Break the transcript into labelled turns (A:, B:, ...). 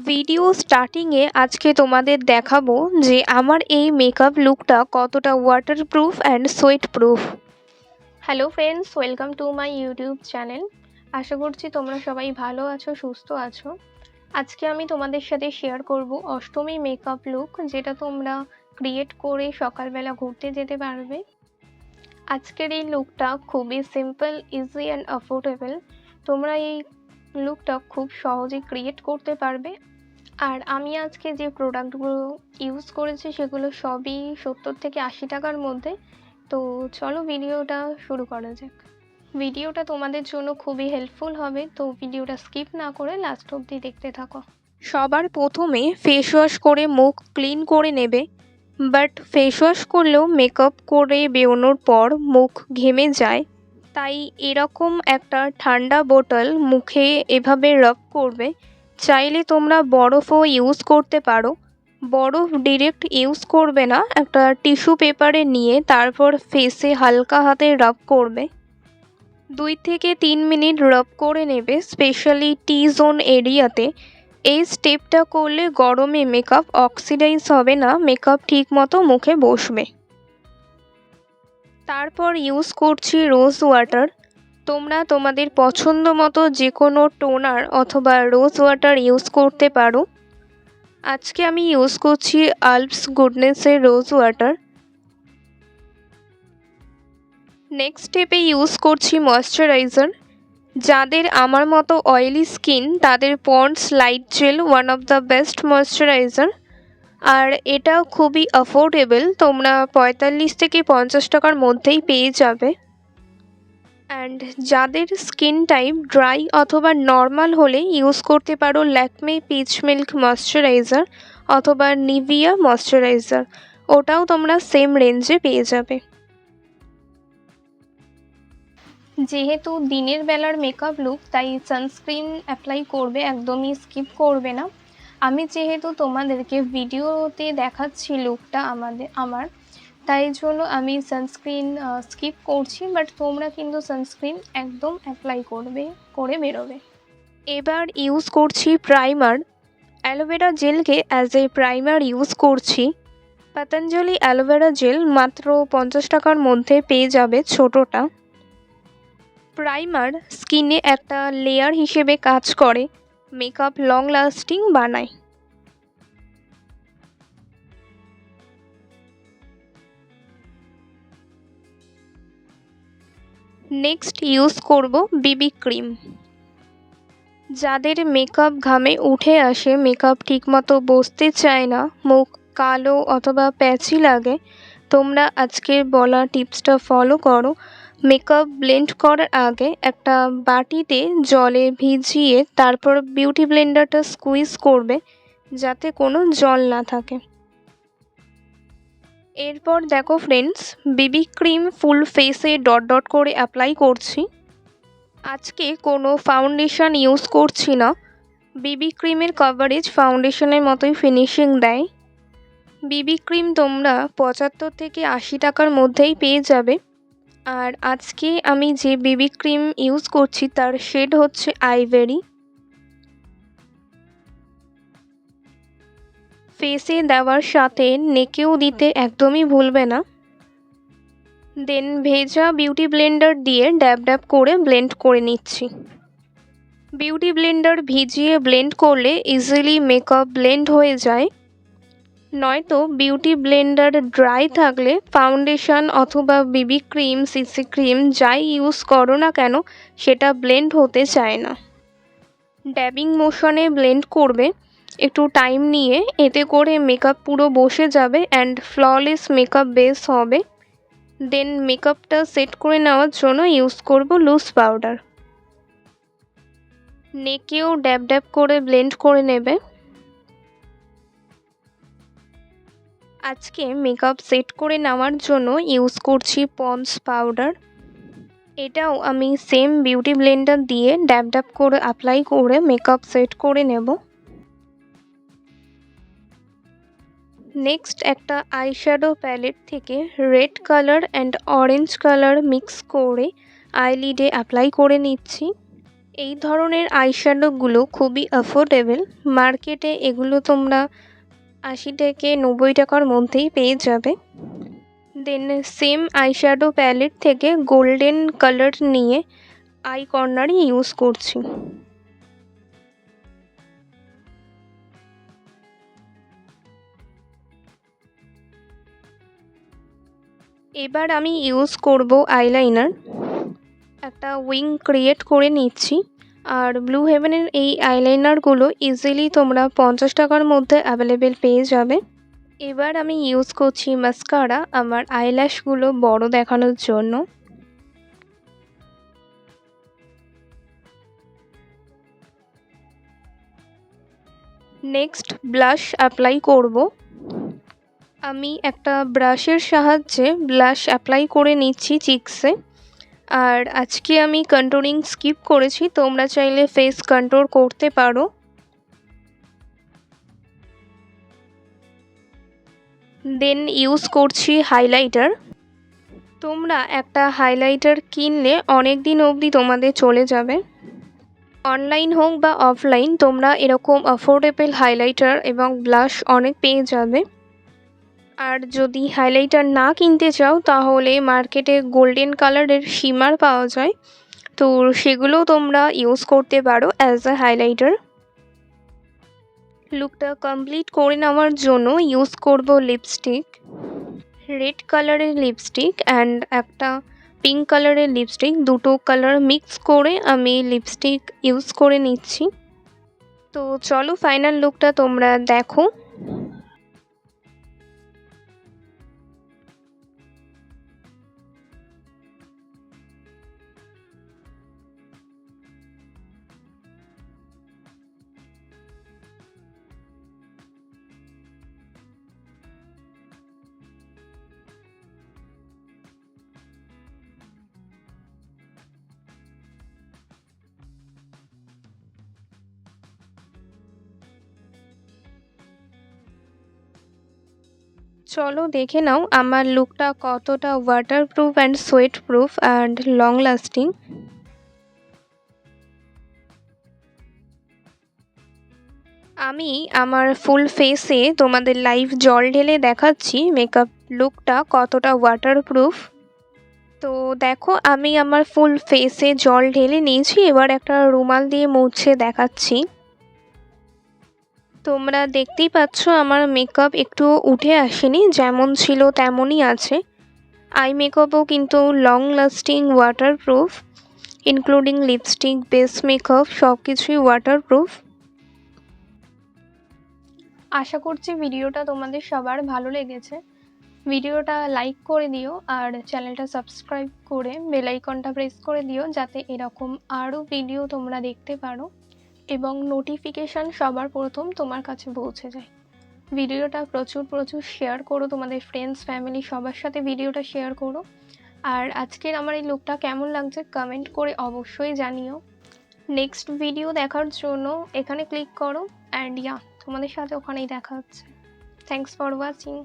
A: Video স্টার্টিংয়ে আজকে তোমাদের দেখাবো যে আমার এই মেকআপ লুকটা কতটা waterproof and sweat proof. Hello friends, welcome to my YouTube channel. আশা করছি তোমরা সবাই ভালো আছো, সুস্থ আছো। আজকে আমি তোমাদের সাথে শেয়ার করব অষ্টমী মেকআপ লুক, যেটা তোমরা ক্রিয়েট করে সকালবেলা ঘুরতে যেতে পারবে। আজকের এই লুকটা খুবই সিম্পল, ইজি অ্যান্ড অ্যাফোর্ডেবল। তোমরা এই লুকটা খুব সহজে ক্রিয়েট করতে পারবে। আর আমি আজকে যে প্রোডাক্টগুলো ইউজ করেছি সেগুলো সবই 70 থেকে 80 টাকার মধ্যে। তো চলো ভিডিওটা শুরু করা যাক। ভিডিওটা তোমাদের জন্য খুবই হেল্পফুল হবে, তো ভিডিওটা স্কিপ না করে লাস্ট অবধি দেখতে থাকো। সবার প্রথমে ফেস ওয়াশ করে মুখ ক্লিন করে নেবে। বাট ফেস ওয়াশ করলেও মেকআপ করে বেরোনোর পর মুখ ঘেমে যায়, তাই এরকম একটা ঠান্ডা বোতল মুখে এভাবে রাব করবে। চাইলে তোমরা বরফও ইউজ করতে পারো। বরফ ডিরেক্ট ইউজ করবে না, একটা টিস্যু পেপারে নিয়ে তারপর ফেসে হালকা হাতে রাব করবে। 2 থেকে 3 মিনিট রাব করে নেবে, স্পেশালি টি জোন এরিয়াতে। এই স্টেপটা করলে গরমে মেকআপ অক্সিডাইজ হবে না, মেকআপ ঠিক মতো মুখে বসবে। তারপর ইউজ করছি রোজ ওয়াটার। তোমরা তোমাদের পছন্দ মতো যে কোনো টোনার অথবা রোজ ওয়াটার ইউজ করতে পারো। আজকে আমি ইউজ করছি আলপস গুডনেসের রোজ ওয়াটার। নেক্সট স্টেপে ইউজ করছি ময়শ্চারাইজার। যাদের আমার মতো অয়েলি স্কিন তাদের Pond's light gel one of the best moisturiser. আর এটা খুবই অ্যাফোর্ডেবল, তোমরা 45 থেকে 50 টাকার মধ্যেই পেয়ে যাবে। অ্যান্ড যাদের স্কিন টাইপ ড্রাই অথবা নর্মাল হলে ইউজ করতে পারো ল্যাকমে পিচ মিল্ক ময়শ্চারাইজার অথবা নিভিয়া ময়শ্চারাইজার, ওটাও তোমরা সেম রেঞ্জে পেয়ে যাবে। যেহেতু দিনের বেলার মেকআপ লুক, তাই সানস্ক্রিন অ্যাপ্লাই করবে, একদমই স্কিপ করবে না। আমি যেহেতু তোমাদেরকে ভিডিওতে দেখাচ্ছি লুকটা আমার, তাই জন্য আমি সানস্ক্রিন স্কিপ করছি, বাট তোমরা কিন্তু সানস্ক্রিন একদম অ্যাপ্লাই করে বেরোবে। এবার ইউজ করছি প্রাইমার। অ্যালোভেরা জেলকে অ্যাজ এ প্রাইমার ইউজ করছি। পতঞ্জলি অ্যালোভেরা জেল মাত্র 50 টাকার মধ্যে পেয়ে যাবে ছোটোটা। প্রাইমার স্কিনে একটা লেয়ার হিসেবে কাজ করে, মেকআপ লং লাস্টিং বানায়। নেক্সট ইউজ করব বিবি ক্রিম। যাদের মেকআপ ঘামে উঠে আসে, মেকআপ ঠিকমতো বসতে চায় না, মুখ কালো অথবা প্যাচি লাগে, তোমরা আজকের বলা টিপসটা ফলো করো। মেকআপ ব্লেন্ড করার আগে একটা বাটিতে জলে ভিজিয়ে তারপর বিউটি ব্লেন্ডারটা স্কুইজ করবে, যাতে কোনো জল না থাকে। এরপর দেখো ফ্রেন্ডস, বিবি ক্রিম ফুল ফেসে ডট ডট করে অ্যাপ্লাই করছি। আজকে কোনো ফাউন্ডেশন ইউজ করছি না। বিবি ক্রিমের কভারেজ ফাউন্ডেশনের মতোই ফিনিশিং দেয়। বিবি ক্রিম তোমরা 75 থেকে 80 টাকার মধ্যেই পেয়ে যাবে। আর আজকে আমি যে বিবি ক্রিম ইউজ করছি তার শেড হচ্ছে আইভেরি। ফেসে দেওয়ার সাথে নেকেও দিতে একদমই ভুলবে না। দেন ভেজা বিউটি ব্লেন্ডার দিয়ে ড্যাব ড্যাব করে ব্লেন্ড করে নিচ্ছি। বিউটি ব্লেন্ডার ভিজিয়ে ব্লেন্ড করলে ইজিলি মেকআপ ব্লেন্ড হয়ে যায়। নয়তো বিউটি ব্লেন্ডার ড্রাই থাকলে ফাউন্ডেশন অথবা বিবি ক্রিম, সিসি ক্রিম যাই ইউজ করো না কেন সেটা ব্লেন্ড হতে চায় না। ড্যাবিং মোশনে ব্লেন্ড করবে একটু টাইম নিয়ে, এতে করে মেকআপ পুরো বসে যাবে অ্যান্ড ফ্ললেস মেকআপ বেস হবে। দেন মেকআপটা সেট করে নেওয়ার জন্য ইউজ করব লুজ পাউডার। নেকেও ড্যাব ড্যাব করে ব্লেন্ড করে নেবে। আজকে মেকআপ সেট করে নেওয়ার জন্য ইউজ করছি পন্ডস পাউডার। এটাও আমি সেম বিউটি ব্লেন্ডার দিয়ে ড্যাব ড্যাব করে অ্যাপ্লাই করে মেকআপ সেট করে নেব। নেক্সট একটা আইশ্যাডো প্যালেট থেকে red colour and orange colour mix করে আইলিডে অ্যাপ্লাই করে নিচ্ছি। এই ধরনের আইশ্যাডোগুলো খুবই অ্যাফোর্ডেবল। মার্কেটে এগুলো তোমরা 80 থেকে 90 টাকার মধ্যেই পেয়ে যাবে। দেন সেম আইশ্যাডো প্যালেট থেকে গোল্ডেন কালার নিয়ে আই কর্নারে ইউজ করছি। এবার আমি ইউজ করব আইলাইনার। একটা উইং ক্রিয়েট করে নিচ্ছি। আর ব্লু হেভেনের এই আইলাইনারগুলো ইজিলি তোমরা 50 টাকার মধ্যে অ্যাভেলেবেল পেয়ে যাবে। এবার আমি ইউজ করছি মাস্কারা আমার আইল্যাশগুলো বড় দেখানোর জন্য। নেক্সট ব্লাশ অ্যাপ্লাই করব। আমি একটা ব্রাশের সাহায্যে ব্লাশ অ্যাপ্লাই করে নিচ্ছি চিকসে। আর আজকে আমি কন্ট্রোলিং স্কিপ করেছি, তোমরা চাইলে ফেস কন্ট্রোল করতে পারো। দেন ইউজ করছি হাইলাইটার। তোমরা একটা হাইলাইটার কিনলে অনেক দিন অবধি তোমাদের চলে যাবে। অনলাইন হোক বা অফলাইন তোমরা এরকম অ্যাফোর্ডেবল হাইলাইটার এবং ব্লাশ অনেক পেয়ে যাবে। আর যদি হাইলাইটার না কিনতে চাও তাহলে মার্কেটে গোল্ডেন কালারের শিমার পাওয়া যায়, তো সেগুলোও তোমরা ইউজ করতে পারো অ্যাজ আ হাইলাইটার। লুকটা কমপ্লিট করে নেওয়ার জন্য ইউজ করব লিপস্টিক। রেড কালারের লিপস্টিক অ্যান্ড একটা পিঙ্ক কালারের লিপস্টিক, দুটো কালার মিক্স করে আমি লিপস্টিক ইউজ করে নিচ্ছি। তো চলো ফাইনাল লুকটা তোমরা দেখো। চলো দেখে নাও আমার লুকটা কতটা waterproof and sweat proof and long lasting. আমি আমার ফুল ফেসে তোমাদের লাইভ জল ঢেলে দেখাচ্ছি মেকআপ লুকটা কতটা ওয়াটারপ্রুফ। তো দেখো আমি আমার ফুল ফেসে জল ঢেলে নিয়েছি, এবার একটা রুমাল দিয়ে মুছে দেখাচ্ছি। তোমরা দেখতেই পাচ্ছ আমার মেকআপ একটু উঠে আসেনি, যেমন ছিল তেমনই আছে। আই মেকআপও কিন্তু long lasting waterproof, including lipstick base makeup সব কিছুই ওয়াটারপ্রুফ। আশা করছি ভিডিওটা তোমাদের সবার ভালো লেগেছে। ভিডিওটা লাইক করে দিও আর চ্যানেলটা সাবস্ক্রাইব করে বেল আইকনটা প্রেস করে দিও, যাতে এরকম আরও ভিডিও তোমরা দেখতে পারো এবং নোটিফিকেশান সবার প্রথম তোমার কাছে পৌঁছে যায়। ভিডিওটা প্রচুর শেয়ার করো, তোমাদের ফ্রেন্ডস ফ্যামিলি সবার সাথে ভিডিওটা শেয়ার করো। আর আজকের আমার এই লুকটা কেমন লাগছে কমেন্ট করে অবশ্যই জানিও। নেক্সট ভিডিও দেখার জন্য এখানে ক্লিক করো অ্যান্ড তোমাদের সাথে ওখানেই দেখা হচ্ছে। Thanks for watching.